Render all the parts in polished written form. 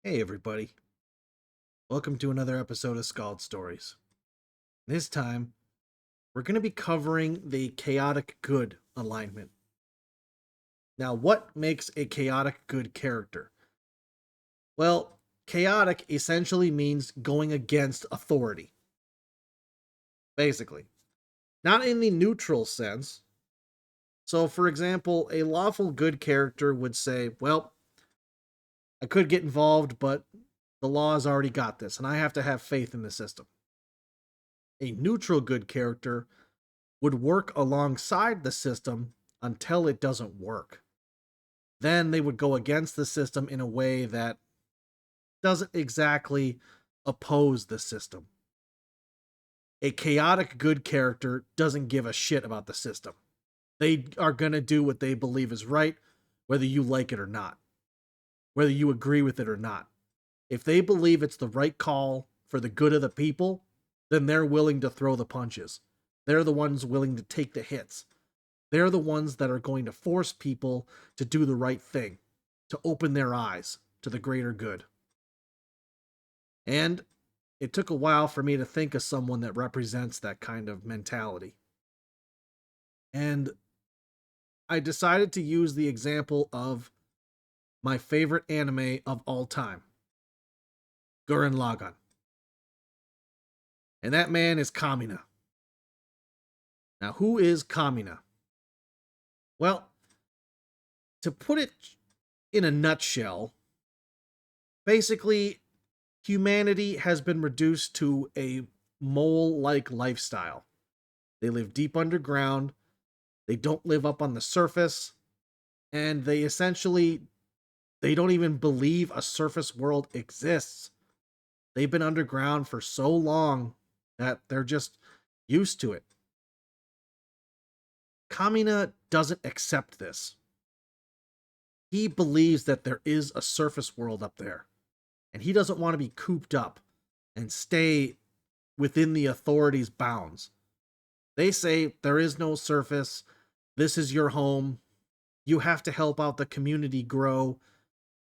Hey everybody, welcome to another episode of Skald Stories. This time, we're going to be covering the chaotic good alignment. Now, what makes a chaotic good character? Well, chaotic essentially means going against authority. Basically. Not in the neutral sense. So, for example, a lawful good character would say, well, I could get involved, but the law has already got this, and I have to have faith in the system. A neutral good character would work alongside the system until it doesn't work. Then they would go against the system in a way that doesn't exactly oppose the system. A chaotic good character doesn't give a shit about the system. They are going to do what they believe is right, whether you like it or not, whether you agree with it or not. If they believe it's the right call for the good of the people, then they're willing to throw the punches. They're the ones willing to take the hits. They're the ones that are going to force people to do the right thing, to open their eyes to the greater good. And it took a while for me to think of someone that represents that kind of mentality. And I decided to use the example of my favorite anime of all time, Gurren Lagann. And that man is Kamina. Now, who is Kamina? Well, to put it in a nutshell, basically, humanity has been reduced to a mole-like lifestyle. They live deep underground, they don't live up on the surface, and they don't even believe a surface world exists. They've been underground for so long that they're just used to it. Kamina doesn't accept this. He believes that there is a surface world up there, and he doesn't want to be cooped up and stay within the authorities' bounds. They say there is no surface. This is your home. You have to help out the community grow.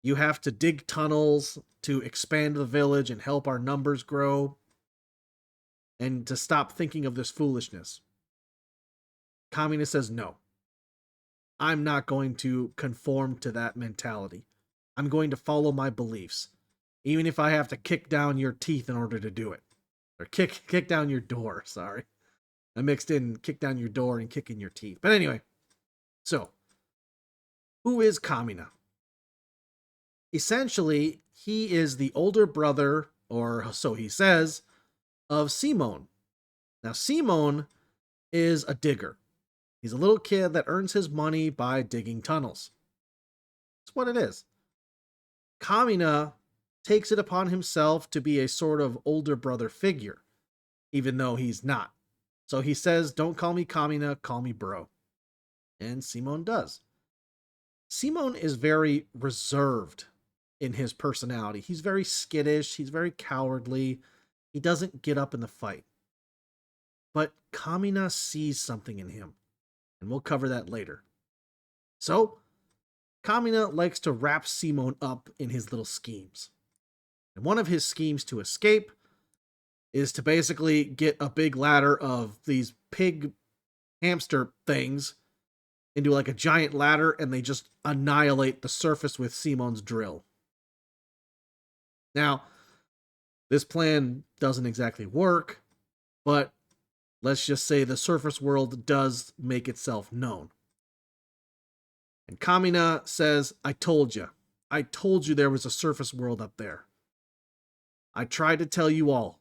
You have to dig tunnels to expand the village and help our numbers grow. And to stop thinking of this foolishness. Kamina says no. I'm not going to conform to that mentality. I'm going to follow my beliefs, even if I have to kick down your teeth in order to do it. Or kick down your door, sorry. I mixed in kick down your door and kick in your teeth. But anyway, so who is Kamina? Essentially, he is the older brother, or so he says, of Simone. Now, Simone is a digger. He's a little kid that earns his money by digging tunnels. That's what it is. Kamina takes it upon himself to be a sort of older brother figure, even though he's not. So he says, don't call me Kamina, call me bro. And Simone does. Simone is very reserved in his personality. He's very skittish, he's very cowardly. He doesn't get up in the fight. But Kamina sees something in him, and we'll cover that later. So, Kamina likes to wrap Simone up in his little schemes. And one of his schemes to escape is to basically get a big ladder of these pig hamster things into like a giant ladder, and they just annihilate the surface with Simone's drill. Now, this plan doesn't exactly work, but let's just say the surface world does make itself known. And Kamina says, I told you. I told you there was a surface world up there. I tried to tell you all.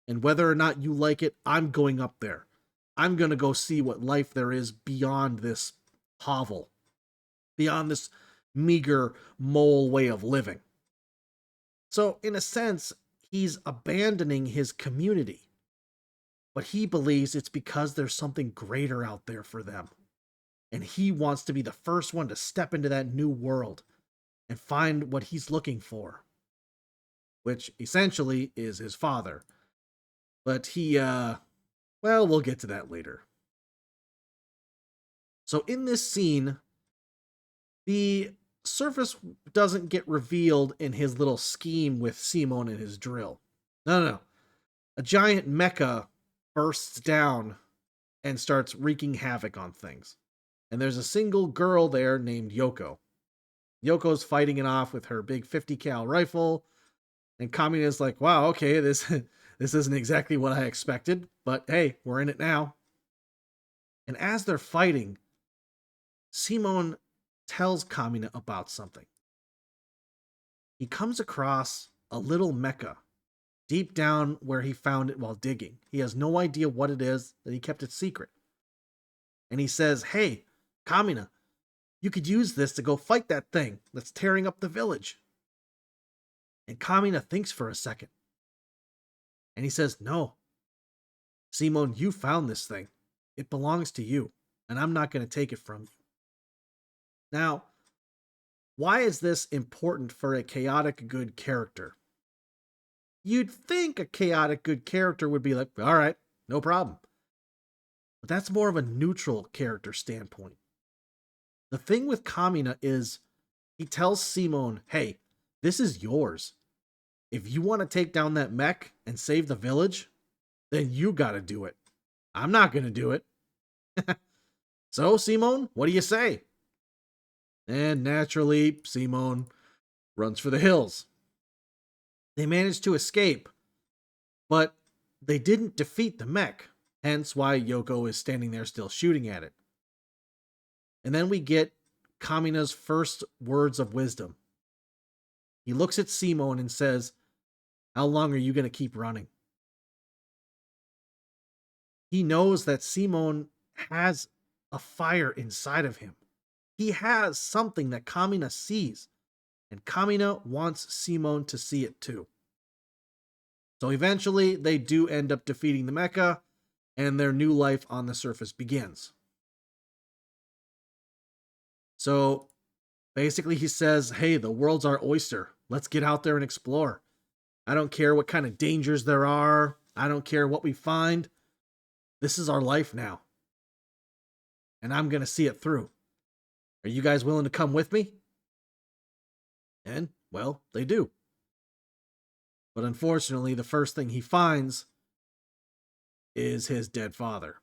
And whether or not you like it, I'm going up there. I'm going to go see what life there is beyond this hovel, beyond this meager mole way of living. So, in a sense, he's abandoning his community. But he believes it's because there's something greater out there for them. And he wants to be the first one to step into that new world and find what he's looking for, which essentially is his father. But we'll get to that later. So in this scene, the surface doesn't get revealed in his little scheme with Simon and his drill. No. A giant mecha bursts down and starts wreaking havoc on things. And there's a single girl there named Yoko. Yoko's fighting it off with her big 50 cal rifle, and Kamina's like, wow, okay, this isn't exactly what I expected, but hey, we're in it now. And as they're fighting, Simon tells Kamina about something. He comes across a little mecha deep down where he found it while digging. He has no idea what it is, that he kept it secret. And he says, hey, Kamina, you could use this to go fight that thing that's tearing up the village. And Kamina thinks for a second. And he says, no, Simon, you found this thing. It belongs to you, and I'm not going to take it from you. Now, why is this important for a chaotic good character? You'd think a chaotic good character would be like, all right, no problem. But that's more of a neutral character standpoint. The thing with Kamina is he tells Simon, hey, this is yours. If you want to take down that mech and save the village, then you got to do it. I'm not going to do it. So, Simon, what do you say? And naturally, Simon runs for the hills. They managed to escape, but they didn't defeat the mech, hence why Yoko is standing there still shooting at it. And then we get Kamina's first words of wisdom. He looks at Simon and says, how long are you going to keep running? He knows that Simon has a fire inside of him. He has something that Kamina sees, and Kamina wants Simon to see it too. So eventually, they do end up defeating the mecha, and their new life on the surface begins. So basically, he says, hey, the world's our oyster. Let's get out there and explore. I don't care what kind of dangers there are. I don't care what we find. This is our life now. And I'm going to see it through. Are you guys willing to come with me? And, well, they do. But unfortunately, the first thing he finds is his dead father.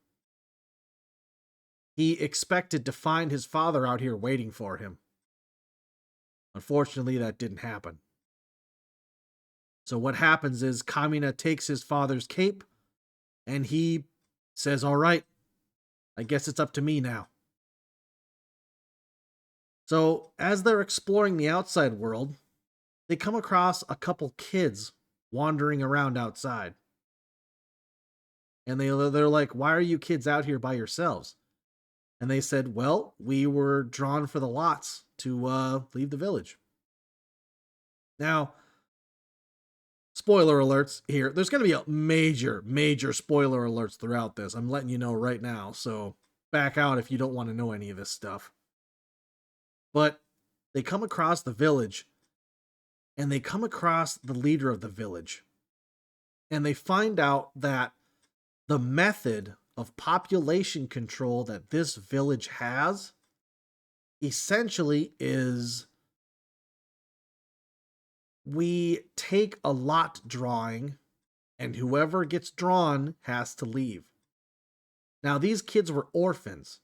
He expected to find his father out here waiting for him. Unfortunately, that didn't happen. So what happens is Kamina takes his father's cape and he says, all right, I guess it's up to me now. So as they're exploring the outside world, they come across a couple kids wandering around outside. And they're like, why are you kids out here by yourselves? And they said, well, we were drawn for the lots to leave the village. Now, spoiler alerts here. There's going to be a major spoiler alerts throughout this. I'm letting you know right now. So back out if you don't want to know any of this stuff. But they come across the village and they come across the leader of the village. And they find out that the method of population control that this village has essentially is we take a lot drawing and whoever gets drawn has to leave. Now, these kids were orphans.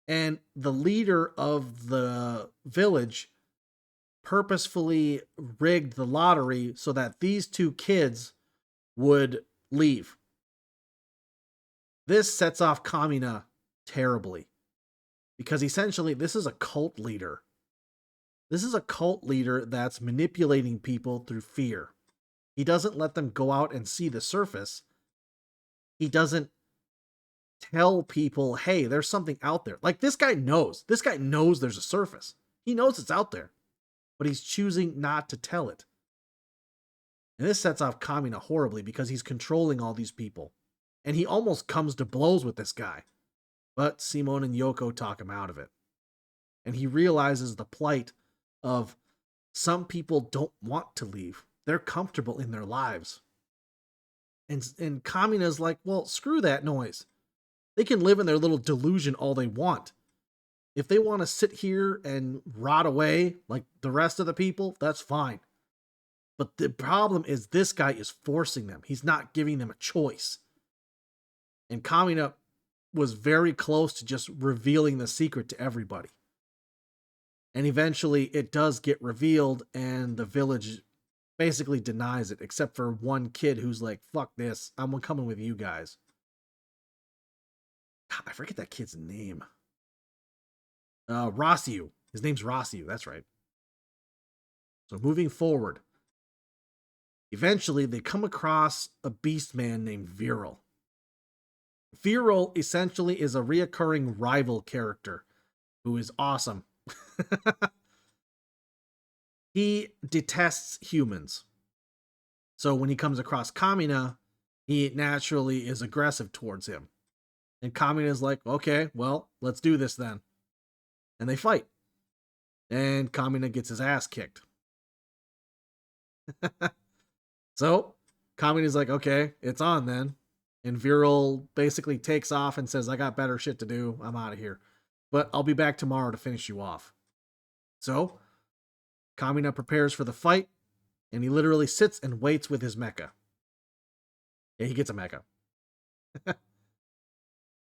And the leader of the village purposefully rigged the lottery so that these two kids would leave. This sets off Kamina terribly. Because essentially, this is a cult leader. This is a cult leader that's manipulating people through fear. He doesn't let them go out and see the surface. He doesn't tell people, hey, there's something out there. Like, this guy knows. This guy knows there's a surface. He knows it's out there. But he's choosing not to tell it. And this sets off Kamina horribly because he's controlling all these people. And he almost comes to blows with this guy. But Simon and Yoko talk him out of it. And he realizes the plight of some people don't want to leave. They're comfortable in their lives. And Kamina's like, well, screw that noise. They can live in their little delusion all they want. If they want to sit here and rot away like the rest of the people, that's fine. But the problem is this guy is forcing them. He's not giving them a choice. And Kamina was very close to just revealing the secret to everybody. And eventually it does get revealed, and the village basically denies it, except for one kid who's like, fuck this, I'm coming with you guys. God, I forget that kid's name. Rossiu. His name's Rossiu, that's right. So moving forward, eventually they come across a beast man named Viral. Viral essentially is a reoccurring rival character who is awesome. He detests humans. So when he comes across Kamina, he naturally is aggressive towards him. And Kamina is like, okay, well, let's do this then. And they fight. And Kamina gets his ass kicked. So Kamina's like, okay, it's on then. And Viral basically takes off and says, I got better shit to do. I'm out of here. But I'll be back tomorrow to finish you off. So Kamina prepares for the fight, and he literally sits and waits with his mecha. Yeah, he gets a mecha.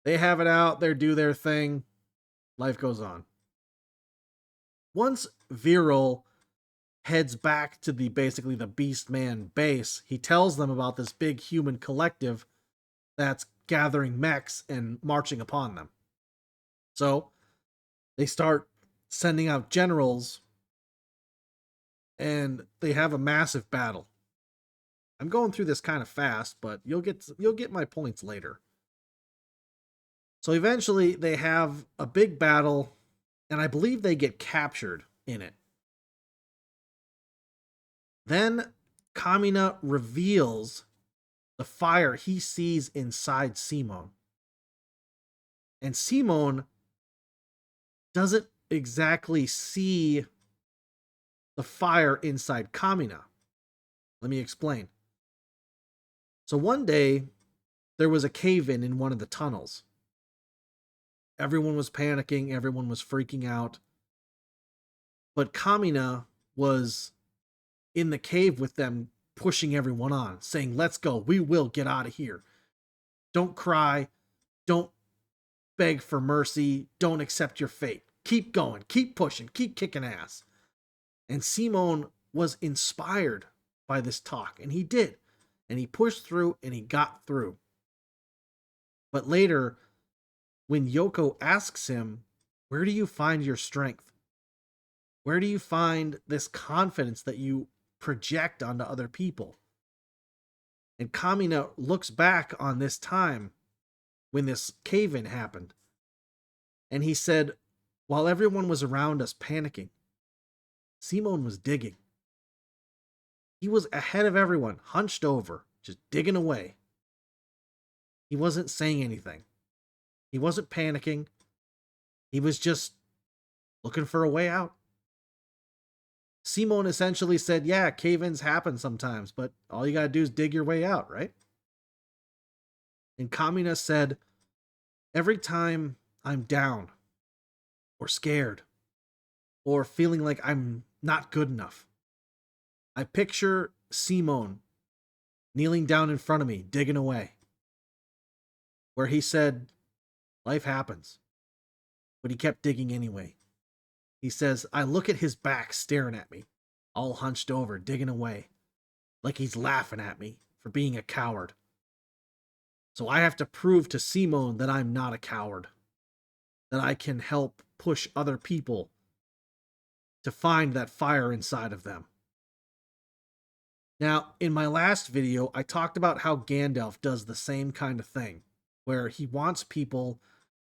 They have it out, they do their thing, life goes on. Once Viral heads back to basically the Beast Man base, he tells them about this big human collective that's gathering mechs and marching upon them. So they start sending out generals, and they have a massive battle. I'm going through this kind of fast, but you'll get my points later. So eventually they have a big battle, and I believe they get captured in it. Then Kamina reveals the fire he sees inside Simone. And Simone doesn't exactly see the fire inside Kamina. Let me explain. So one day, there was a cave-in in one of the tunnels. Everyone was panicking, everyone was freaking out. But Kamina was in the cave with them, pushing everyone on, saying, let's go, we will get out of here. Don't cry, don't beg for mercy, don't accept your fate. Keep going, keep pushing, keep kicking ass. And Simone was inspired by this talk, and he did. And he pushed through, and he got through. But later, when Yoko asks him, where do you find your strength? Where do you find this confidence that you project onto other people? And Kamina looks back on this time when this cave-in happened. And he said, while everyone was around us panicking, Simone was digging. He was ahead of everyone, hunched over, just digging away. He wasn't saying anything. He wasn't panicking. He was just looking for a way out. Simone essentially said, yeah, cave-ins happen sometimes, but all you gotta do is dig your way out, right? And Kamina said, every time I'm down, or scared, or feeling like I'm not good enough, I picture Simone kneeling down in front of me, digging away, where he said, life happens, but he kept digging anyway. He says, I look at his back staring at me, all hunched over, digging away, like he's laughing at me for being a coward. So I have to prove to Simone that I'm not a coward, that I can help push other people to find that fire inside of them. Now, in my last video, I talked about how Gandalf does the same kind of thing, where he wants people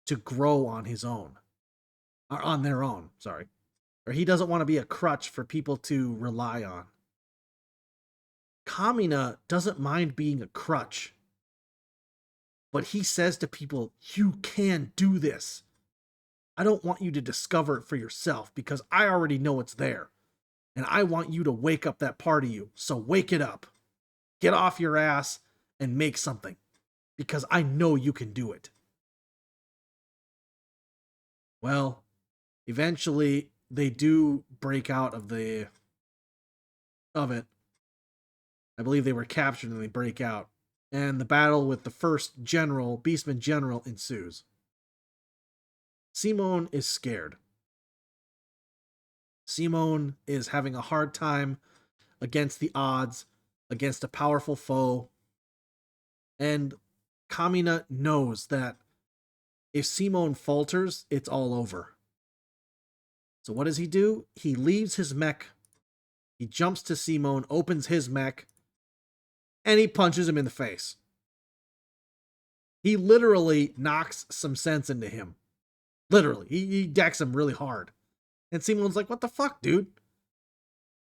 to grow on his own. Or on their own, sorry. Or he doesn't want to be a crutch for people to rely on. Kamina doesn't mind being a crutch. But he says to people, you can do this. I don't want you to discover it for yourself because I already know it's there. And I want you to wake up that part of you. So wake it up. Get off your ass and make something. Because I know you can do it. Well, Eventually, they do break out of it. I believe they were captured and they break out. And the battle with the first general, Beastman General, ensues. Simon is scared. Simon is having a hard time against the odds, against a powerful foe. And Kamina knows that if Simon falters, it's all over. So what does he do? He leaves his mech. He jumps to Simon, opens his mech, and he punches him in the face. He literally knocks some sense into him. Literally. He decks him really hard. And Simon's like, what the fuck, dude?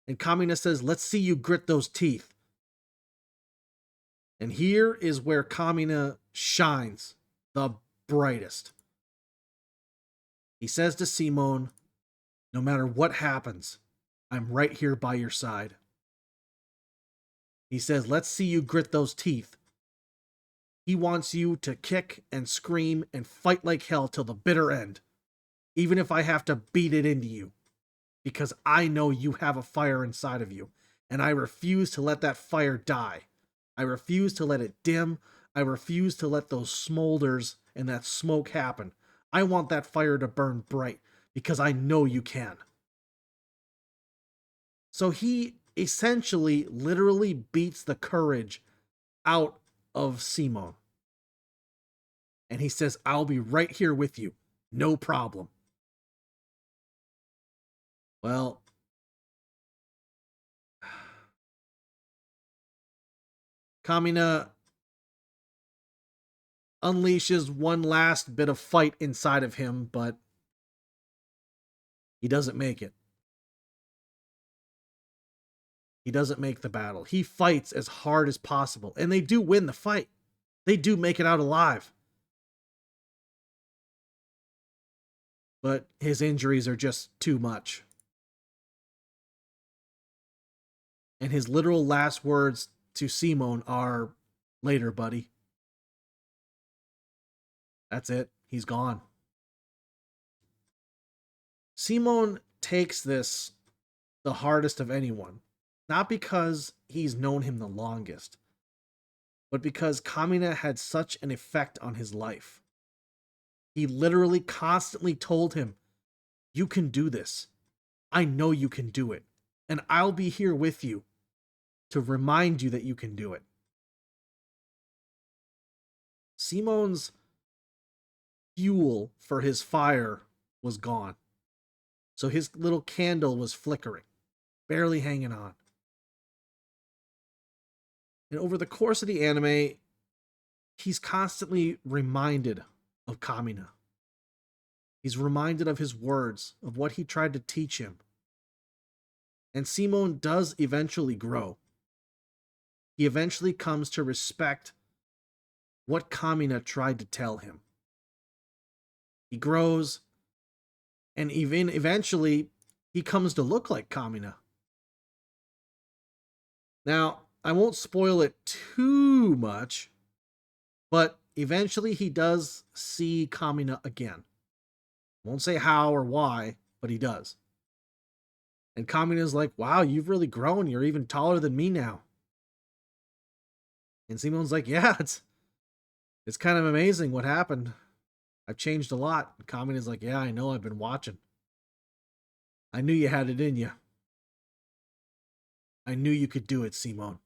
And Kamina says, let's see you grit those teeth. And here is where Kamina shines the brightest. He says to Simon, no matter what happens, I'm right here by your side. He says, let's see you grit those teeth. He wants you to kick and scream and fight like hell till the bitter end, even if I have to beat it into you, because I know you have a fire inside of you, and I refuse to let that fire die. I refuse to let it dim. I refuse to let those smolders and that smoke happen. I want that fire to burn bright, because I know you can. So he essentially literally beats the courage out of Simon. And he says, I'll be right here with you. No problem. Well, Kamina unleashes one last bit of fight inside of him, but he doesn't make it. He doesn't make the battle. He fights as hard as possible, and they do win the fight. They do make it out alive. But his injuries are just too much. And his literal last words to Simon are, later, buddy. That's it. He's gone. Simon takes this the hardest of anyone. Not because he's known him the longest, but because Kamina had such an effect on his life. He literally constantly told him, you can do this. I know you can do it. And I'll be here with you to remind you that you can do it. Simon's fuel for his fire was gone. So his little candle was flickering, barely hanging on. And over the course of the anime, he's constantly reminded of Kamina. He's reminded of his words, of what he tried to teach him. And Simon does eventually grow. He eventually comes to respect what Kamina tried to tell him. He grows, and even eventually, he comes to look like Kamina. Now, I won't spoil it too much, but eventually he does see Kamina again. Won't say how or why, but he does. And Kamina's like, wow, you've really grown. You're even taller than me now. And Simon's like, yeah, it's kind of amazing what happened. I've changed a lot. And Kamina's like, yeah, I know. I've been watching. I knew you had it in you. I knew you could do it, Simon.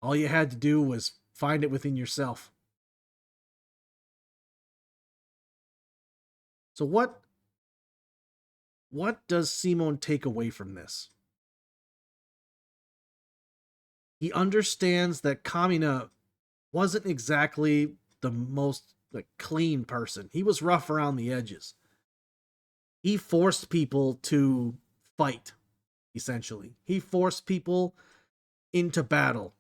All you had to do was find it within yourself. So what does Simon take away from this? He understands that Kamina wasn't exactly the most clean person. He was rough around the edges. He forced people to fight, essentially. He forced people into battle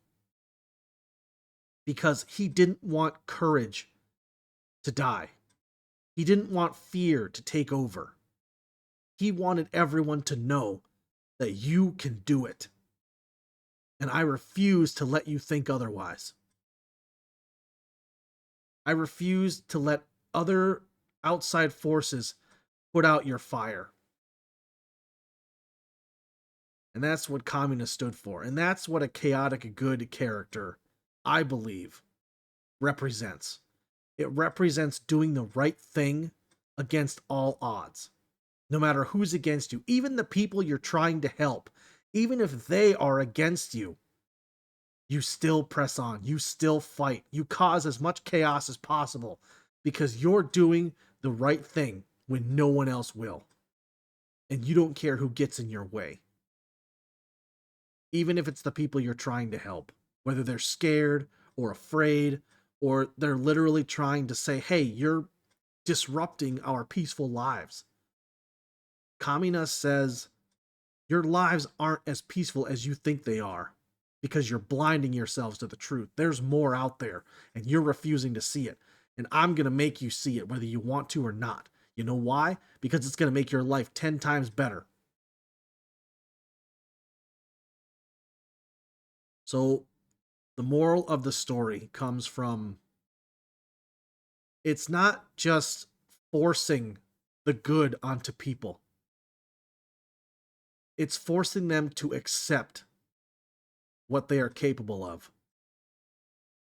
because he didn't want courage to die. He didn't want fear to take over. He wanted everyone to know that you can do it. And I refuse to let you think otherwise. I refuse to let other outside forces put out your fire. And that's what Kamina stood for. And that's what a chaotic good character, I believe, represents. It represents doing the right thing against all odds, no matter who's against you, even the people you're trying to help, even if they are against you. You still press on, you still fight, you cause as much chaos as possible because you're doing the right thing when no one else will. And you don't care who gets in your way. Even if it's the people you're trying to help, whether they're scared or afraid, or they're literally trying to say, hey, you're disrupting our peaceful lives. Kamina says, your lives aren't as peaceful as you think they are because you're blinding yourselves to the truth. There's more out there and you're refusing to see it. And I'm going to make you see it whether you want to or not. You know why? Because it's going to make your life 10 times better. So the moral of the story comes from, it's not just forcing the good onto people. It's forcing them to accept what they are capable of.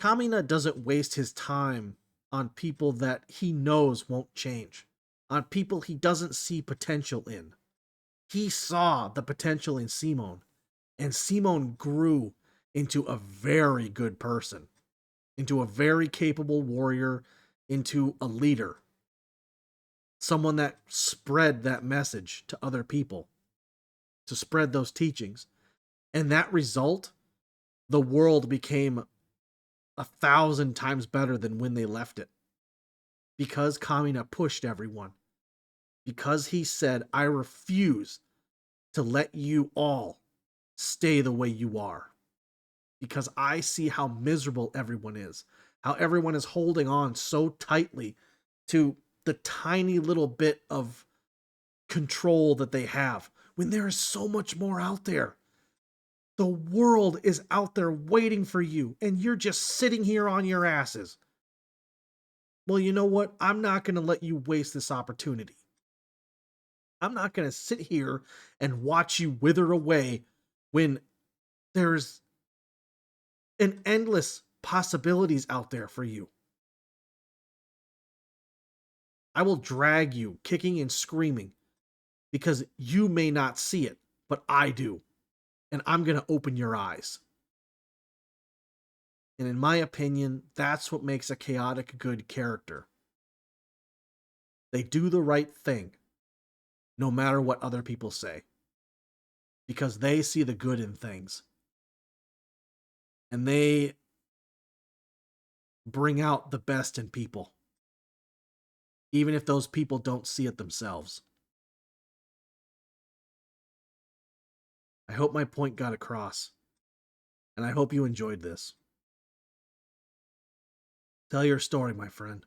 Kamina doesn't waste his time on people that he knows won't change, on people he doesn't see potential in. He saw the potential in Simone, and Simone grew into a very good person, into a very capable warrior, into a leader, someone that spread that message to other people, to spread those teachings. And that result, the world became 1,000 times better than when they left it. Because Kamina pushed everyone. Because he said, I refuse to let you all stay the way you are. Because I see how miserable everyone is. How everyone is holding on so tightly to the tiny little bit of control that they have when there is so much more out there. The world is out there waiting for you, and you're just sitting here on your asses. Well, you know what? I'm not going to let you waste this opportunity. I'm not going to sit here and watch you wither away when there's an endless possibilities out there for you. I will drag you kicking and screaming because you may not see it, but I do. And I'm going to open your eyes. And in my opinion, that's what makes a chaotic good character. They do the right thing, no matter what other people say, because they see the good in things. And they bring out the best in people, even if those people don't see it themselves. I hope my point got across, and I hope you enjoyed this. Tell your story, my friend.